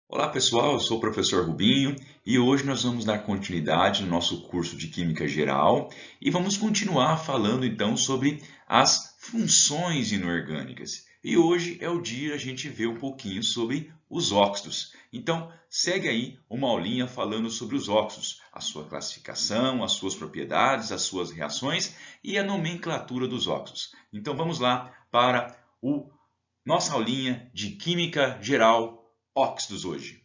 Olá pessoal, eu sou o professor Rubinho e hoje nós vamos dar continuidade no nosso curso de Química Geral e vamos continuar falando então sobre as funções inorgânicas. E hoje é o dia a gente ver um pouquinho sobre os óxidos. Então segue aí uma aulinha falando sobre os óxidos, a sua classificação, as suas propriedades, as suas reações e a nomenclatura dos óxidos. Então vamos lá para o nossa aulinha de Química Geral óxidos hoje.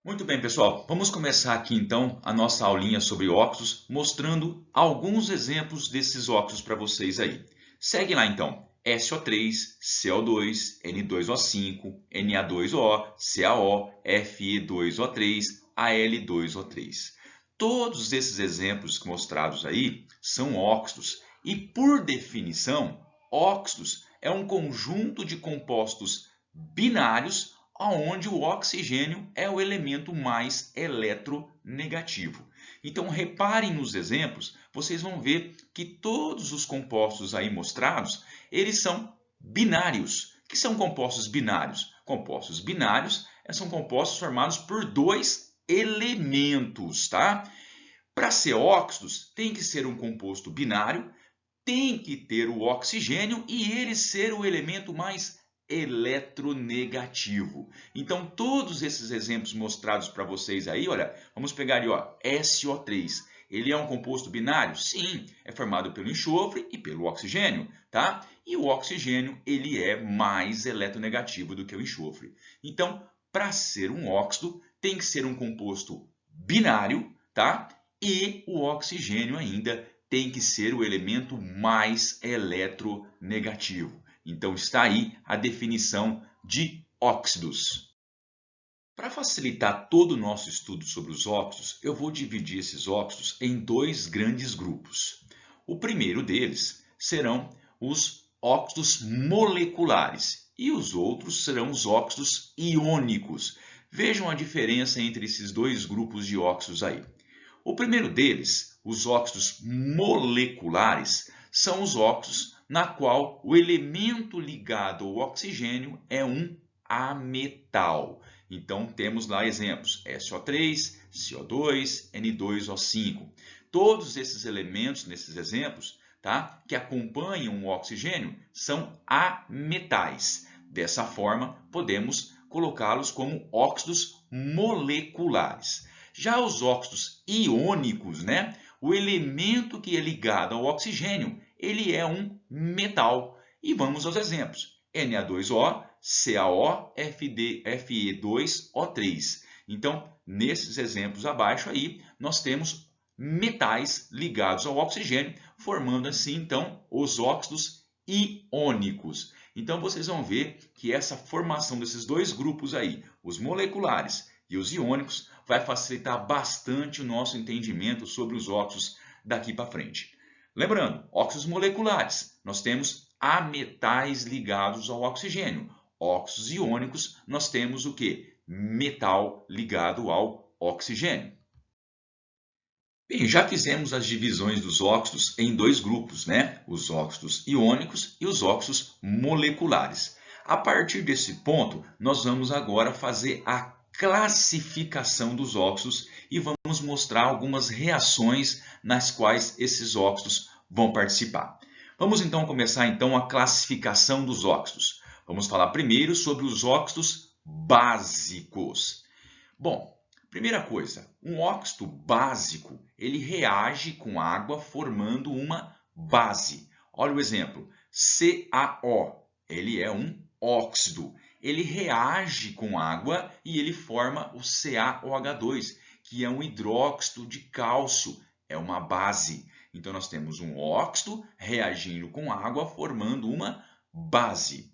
Muito bem, pessoal. Vamos começar aqui então a nossa aulinha sobre óxidos, mostrando alguns exemplos desses óxidos para vocês aí. Segue lá então. SO3, CO2, N2O5, Na2O, CaO, Fe2O3, Al2O3. Todos esses exemplos mostrados aí são óxidos e, por definição, óxidos é um conjunto de compostos binários onde o oxigênio é o elemento mais eletronegativo. Então, reparem nos exemplos, vocês vão ver que todos os compostos aí mostrados, eles são binários. O que são compostos binários? Compostos binários são compostos formados por dois elementos, tá? Para ser óxidos, tem que ser um composto binário, tem que ter o oxigênio e ele ser o elemento mais eletronegativo. Então, todos esses exemplos mostrados para vocês aí, olha, vamos pegar ali, ó, SO3. Ele é um composto binário? Sim, é formado pelo enxofre e pelo oxigênio, tá? E o oxigênio, ele é mais eletronegativo do que o enxofre. Então, para ser um óxido, tem que ser um composto binário, tá? E o oxigênio ainda tem que ser o elemento mais eletronegativo. Então está aí a definição de óxidos. Para facilitar todo o nosso estudo sobre os óxidos, eu vou dividir esses óxidos em dois grandes grupos. O primeiro deles serão os óxidos moleculares e os outros serão os óxidos iônicos. Vejam a diferença entre esses dois grupos de óxidos aí. O primeiro deles, os óxidos moleculares, são os óxidos na qual o elemento ligado ao oxigênio é um ametal. Então temos lá exemplos: SO3, CO2, N2O5. Todos esses elementos nesses exemplos, tá, que acompanham o oxigênio são ametais. Dessa forma, podemos colocá-los como óxidos moleculares. Já os óxidos iônicos, né? O elemento que é ligado ao oxigênio, ele é um metal. E vamos aos exemplos. Na2O, CaO, Fe2O3. Então, nesses exemplos abaixo aí, nós temos metais ligados ao oxigênio, formando assim, então, os óxidos iônicos. Então, vocês vão ver que essa formação desses dois grupos aí, os moleculares e os iônicos, vai facilitar bastante o nosso entendimento sobre os óxidos daqui para frente. Lembrando, óxidos moleculares, nós temos ametais ligados ao oxigênio. Óxidos iônicos, nós temos o quê? Metal ligado ao oxigênio. Bem, já fizemos as divisões dos óxidos em dois grupos, né? Os óxidos iônicos e os óxidos moleculares. A partir desse ponto, nós vamos agora fazer a classificação dos óxidos e vamos mostrar algumas reações nas quais esses óxidos vão participar. Vamos então começar então a classificação dos óxidos. Vamos falar primeiro sobre os óxidos básicos. Bom, primeira coisa, um óxido básico, ele reage com água formando uma base. Olha o exemplo, CaO, ele é um óxido. Ele reage com água e ele forma o CaOH2, que é um hidróxido de cálcio, é uma base. Então nós temos um óxido reagindo com água formando uma base.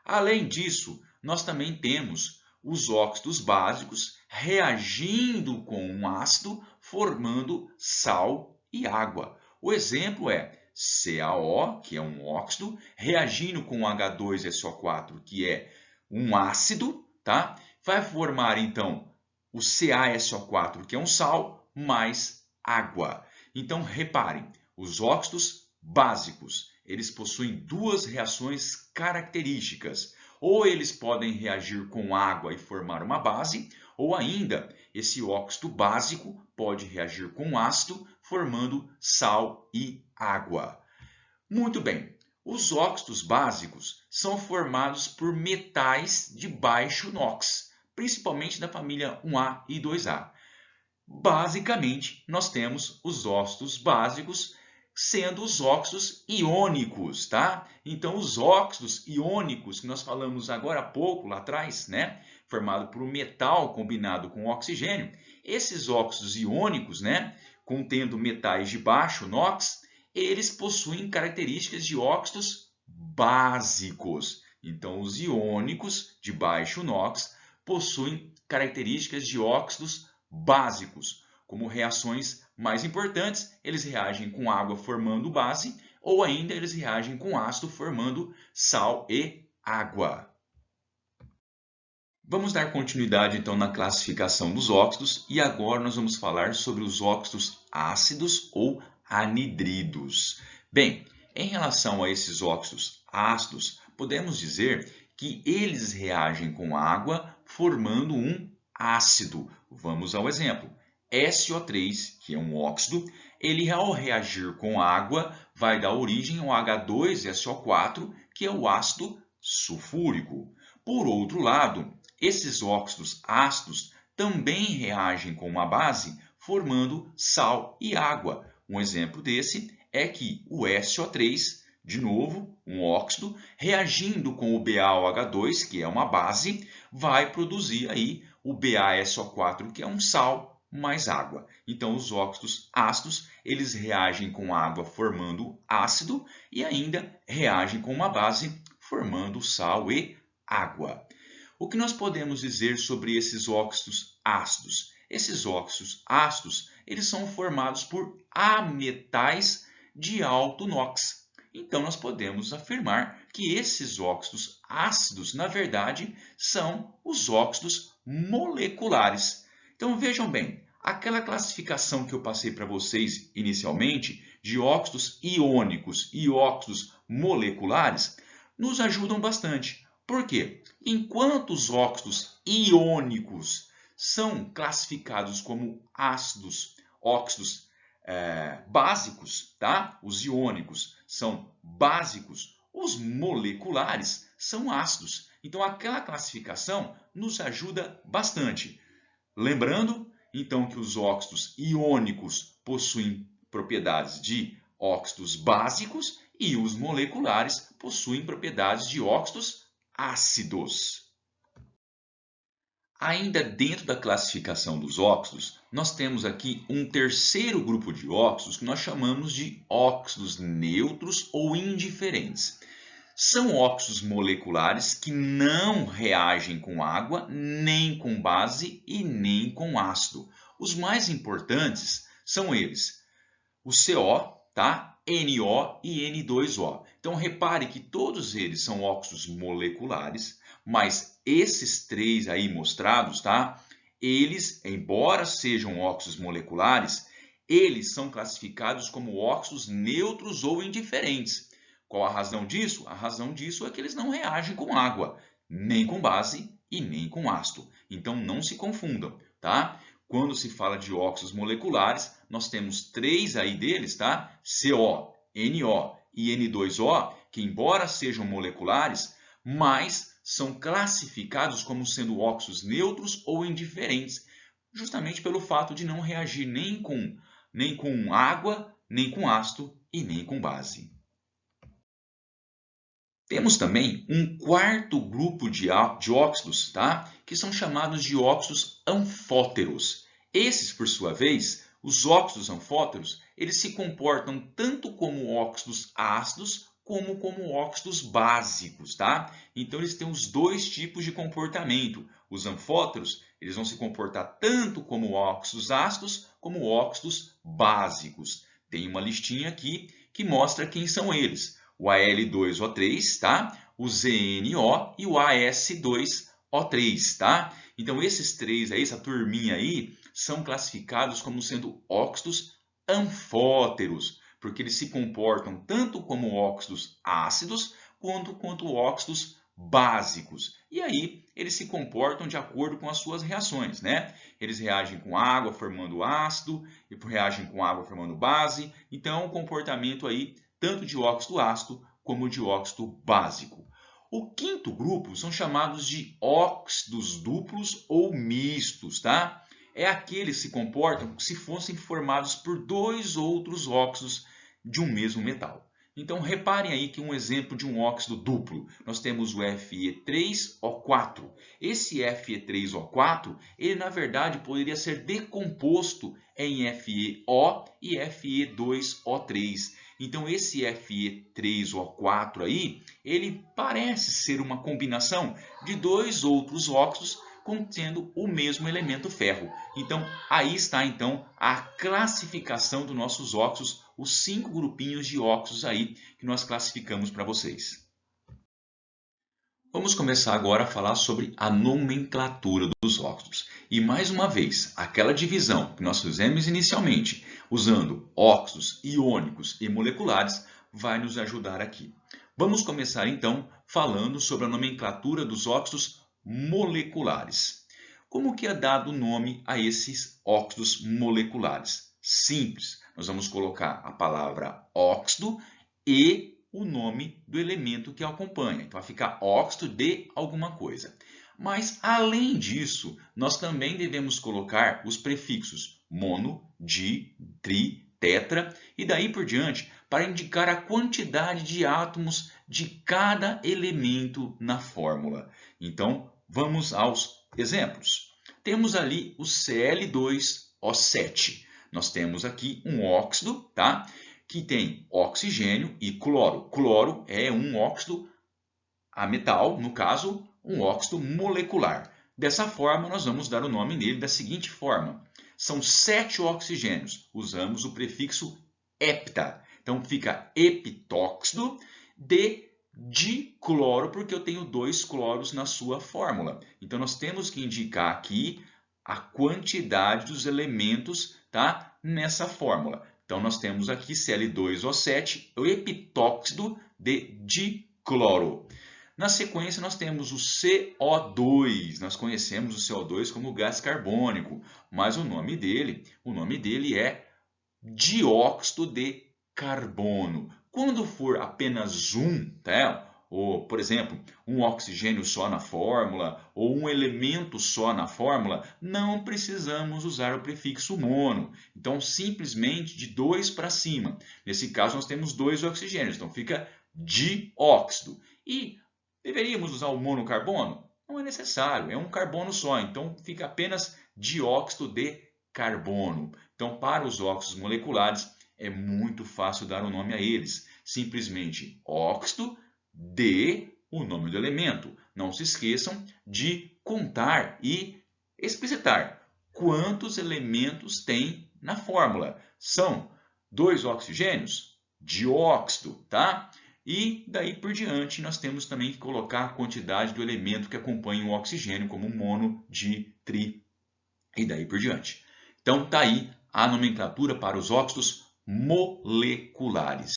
Além disso, nós também temos os óxidos básicos reagindo com um ácido, formando sal e água. O exemplo é CaO, que é um óxido, reagindo com H2SO4, que é um ácido, tá? Vai formar então o CaSO4, que é um sal, mais água. Então reparem, os óxidos básicos, eles possuem duas reações características. Ou eles podem reagir com água e formar uma base, ou ainda esse óxido básico pode reagir com ácido, formando sal e água. Muito bem, os óxidos básicos são formados por metais de baixo NOx, principalmente da família 1A e 2A. Basicamente, nós temos os óxidos básicos sendo os óxidos iônicos, tá? Então, os óxidos iônicos que nós falamos agora há pouco, lá atrás, né? Formado por um metal combinado com oxigênio, esses óxidos iônicos, né? Contendo metais de baixo NOx, eles possuem características de óxidos básicos. Então, os iônicos de baixo NOx possuem características de óxidos básicos. Como reações mais importantes, eles reagem com água formando base, ou ainda eles reagem com ácido formando sal e água. Vamos dar continuidade então na classificação dos óxidos e agora nós vamos falar sobre os óxidos ácidos ou anidridos. Bem, em relação a esses óxidos ácidos, podemos dizer que eles reagem com água formando um ácido. Vamos ao exemplo. SO3, que é um óxido, ele ao reagir com água vai dar origem ao H2SO4, que é o ácido sulfúrico. Por outro lado, esses óxidos ácidos também reagem com uma base, formando sal e água. Um exemplo desse é que o SO3, de novo, um óxido, reagindo com o BaOH2, que é uma base, vai produzir aí o BaSO4, que é um sal, mais água. Então, os óxidos ácidos, eles reagem com água formando ácido e ainda reagem com uma base formando sal e água. O que nós podemos dizer sobre esses óxidos ácidos? Esses óxidos ácidos, eles são formados por ametais de alto NOx. Então, nós podemos afirmar que esses óxidos ácidos, na verdade, são os óxidos moleculares. Então, vejam bem, aquela classificação que eu passei para vocês inicialmente, de óxidos iônicos e óxidos moleculares, nos ajudam bastante. Por quê? Enquanto os óxidos iônicos são classificados como ácidos, óxidos básicos, tá? Os iônicos são básicos, os moleculares são ácidos. Então, aquela classificação nos ajuda bastante. Lembrando, então, que os óxidos iônicos possuem propriedades de óxidos básicos e os moleculares possuem propriedades de óxidos ácidos. Ainda dentro da classificação dos óxidos, nós temos aqui um terceiro grupo de óxidos que nós chamamos de óxidos neutros ou indiferentes. São óxidos moleculares que não reagem com água, nem com base e nem com ácido. Os mais importantes são eles: o CO, tá? NO e N2O. Então repare que todos eles são óxidos moleculares, mas esses três aí mostrados, tá? Eles, embora sejam óxidos moleculares, eles são classificados como óxidos neutros ou indiferentes. Qual a razão disso? A razão disso é que eles não reagem com água, nem com base e nem com ácido. Então não se confundam, tá? Quando se fala de óxidos moleculares, nós temos três aí deles, tá? CO, NO e N2O, que embora sejam moleculares, mas são classificados como sendo óxidos neutros ou indiferentes, justamente pelo fato de não reagir nem com água, nem com ácido e nem com base. Temos também um quarto grupo de óxidos, tá? Que são chamados de óxidos anfóteros. Esses, por sua vez, os óxidos anfóteros, eles se comportam tanto como óxidos ácidos como óxidos básicos, tá? Então, eles têm os dois tipos de comportamento. Os anfóteros, eles vão se comportar tanto como óxidos ácidos como óxidos básicos. Tem uma listinha aqui que mostra quem são eles. O Al2O3, tá? O ZNO e o AS2O3, tá? Então, esses três aí, essa turminha aí, são classificados como sendo óxidos anfóteros, porque eles se comportam tanto como óxidos ácidos quanto óxidos básicos. E aí eles se comportam de acordo com as suas reações, né? Eles reagem com água formando ácido, e reagem com água formando base. Então, o comportamento aí tanto de óxido ácido como de óxido básico. O quinto grupo são chamados de óxidos duplos ou mistos, tá? É aqueles que se comportam como se fossem formados por dois outros óxidos de um mesmo metal. Então, reparem aí que um exemplo de um óxido duplo, nós temos o Fe3O4. Esse Fe3O4, ele na verdade poderia ser decomposto em FeO e Fe2O3. Então, esse Fe3O4 aí, ele parece ser uma combinação de dois outros óxidos contendo o mesmo elemento ferro. Então, aí está então a classificação dos nossos óxidos, os 5 grupinhos de óxidos aí que nós classificamos para vocês. Vamos começar agora a falar sobre a nomenclatura dos óxidos. E mais uma vez, aquela divisão que nós fizemos inicialmente, usando óxidos iônicos e moleculares, vai nos ajudar aqui. Vamos começar então falando sobre a nomenclatura dos óxidos moleculares. Como que é dado o nome a esses óxidos moleculares? Simples, nós vamos colocar a palavra óxido e o nome do elemento que acompanha. Então vai ficar óxido de alguma coisa. Mas além disso, nós também devemos colocar os prefixos mono, di, tri, tetra e daí por diante para indicar a quantidade de átomos de cada elemento na fórmula. Então vamos aos exemplos. Temos ali o Cl2O7. Nós temos aqui um óxido, tá? Que tem oxigênio e cloro. Cloro é um óxido a metal, no caso, um óxido molecular. Dessa forma, nós vamos dar o nome nele da seguinte forma. São 7 oxigênios. Usamos o prefixo hepta. Então, fica epitóxido de dicloro, porque eu tenho 2 cloros na sua fórmula. Então, nós temos que indicar aqui a quantidade dos elementos, tá, nessa fórmula. Então, nós temos aqui Cl2O7, o epitóxido de dicloro. Na sequência, nós temos o CO2. Nós conhecemos o CO2 como gás carbônico, mas o nome dele é dióxido de carbono. Quando for apenas um, tá? Ou, por exemplo, um oxigênio só na fórmula, ou um elemento só na fórmula, não precisamos usar o prefixo mono. Então, simplesmente de 2 para cima. Nesse caso, nós temos 2 oxigênios, então fica dióxido. E deveríamos usar o monocarbono? Não é necessário, é um carbono só, então fica apenas dióxido de carbono. Então, para os óxidos moleculares, é muito fácil dar o nome a eles. Simplesmente óxido de o nome do elemento. Não se esqueçam de contar e explicitar quantos elementos tem na fórmula. São 2 oxigênios? Dióxido, tá? E daí por diante nós temos também que colocar a quantidade do elemento que acompanha o oxigênio, como mono, di, tri e daí por diante. Então está aí a nomenclatura para os óxidos moleculares.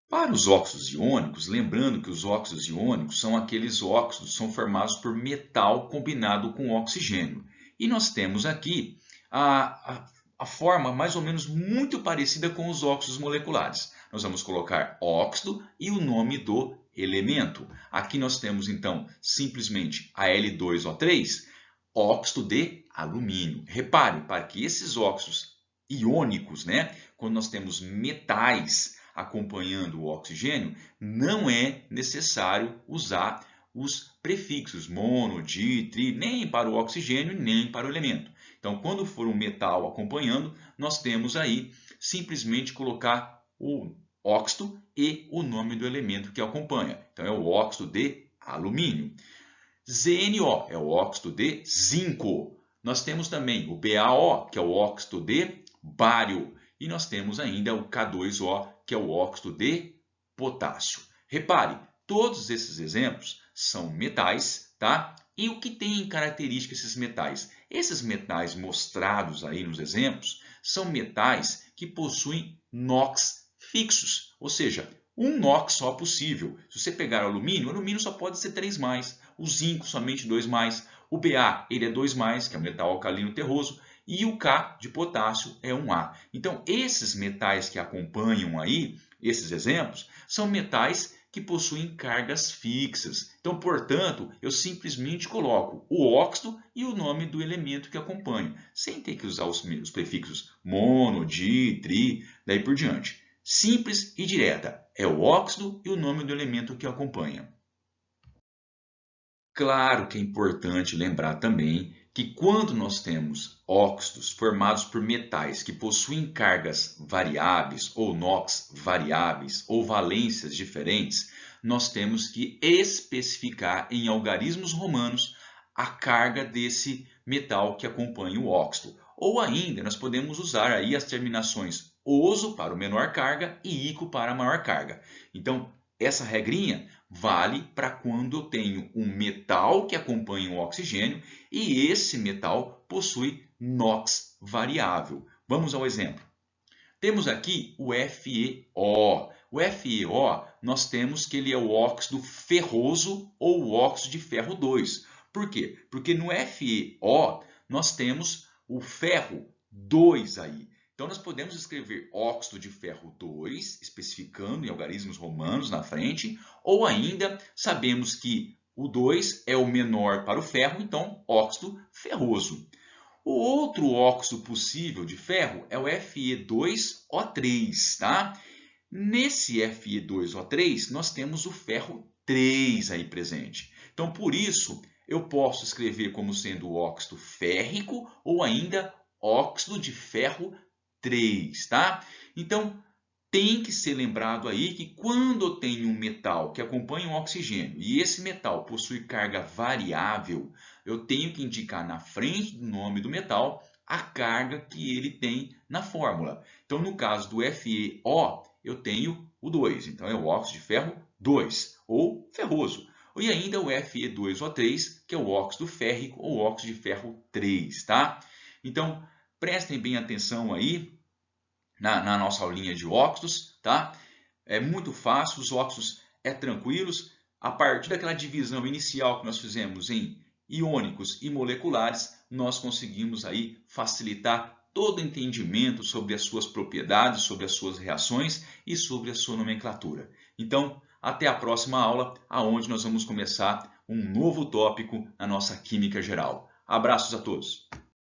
Para os óxidos iônicos, lembrando que os óxidos iônicos são aqueles óxidos que são formados por metal combinado com oxigênio. E nós temos aqui a forma mais ou menos muito parecida com os óxidos moleculares. Nós vamos colocar óxido e o nome do elemento. Aqui nós temos então simplesmente Al2O3, óxido de alumínio. Repare, para que esses óxidos iônicos, né, quando nós temos metais acompanhando o oxigênio, não é necessário usar os prefixos mono, di, tri, nem para o oxigênio, nem para o elemento. Então, quando for um metal acompanhando, nós temos aí simplesmente colocar o óxido e o nome do elemento que acompanha. Então, é o óxido de alumínio. ZnO é o óxido de zinco. Nós temos também o BaO, que é o óxido de bário. E nós temos ainda o K2O, que é o óxido de potássio. Repare, todos esses exemplos são metais, tá? E o que tem em característica esses metais? Esses metais mostrados aí nos exemplos são metais que possuem NOx fixos, ou seja, um NOx só possível. Se você pegar o alumínio só pode ser 3+, o zinco somente 2+, o Ba ele é 2+, que é o metal alcalino terroso, e o K de potássio é um A. Então, esses metais que acompanham aí, esses exemplos, são metais que possuem cargas fixas. Então, portanto, eu simplesmente coloco o óxido e o nome do elemento que acompanha, sem ter que usar os prefixos mono, di, tri, daí por diante. Simples e direta, é o óxido e o nome do elemento que acompanha. Claro que é importante lembrar também que quando nós temos óxidos formados por metais que possuem cargas variáveis ou NOx variáveis ou valências diferentes, nós temos que especificar em algarismos romanos a carga desse metal que acompanha o óxido. Ou ainda nós podemos usar aí as terminações oso para o menor carga e ico para a maior carga. Então, essa regrinha vale para quando eu tenho um metal que acompanha o oxigênio e esse metal possui NOx variável. Vamos ao exemplo. Temos aqui o FeO. O FeO, nós temos que ele é o óxido ferroso ou o óxido de ferro 2. Por quê? Porque no FeO nós temos o ferro 2 aí. Então, nós podemos escrever óxido de ferro 2, especificando em algarismos romanos na frente, ou ainda sabemos que o 2 é o menor para o ferro, então óxido ferroso. O outro óxido possível de ferro é o Fe2O3, tá? Nesse Fe2O3, nós temos o ferro 3 aí presente. Então, por isso, eu posso escrever como sendo o óxido férrico ou ainda óxido de ferro 3, tá? Então, tem que ser lembrado aí que quando eu tenho um metal que acompanha o oxigênio e esse metal possui carga variável, eu tenho que indicar na frente do nome do metal a carga que ele tem na fórmula. Então, no caso do FeO, eu tenho o 2, então é o óxido de ferro 2, ou ferroso. E ainda o Fe2O3, que é o óxido férrico ou óxido de ferro 3, tá? Então, prestem bem atenção aí na nossa aulinha de óxidos, tá? É muito fácil, os óxidos tranquilos. A partir daquela divisão inicial que nós fizemos em iônicos e moleculares, nós conseguimos aí facilitar todo o entendimento sobre as suas propriedades, sobre as suas reações e sobre a sua nomenclatura. Então, até a próxima aula, onde nós vamos começar um novo tópico na nossa Química Geral. Abraços a todos!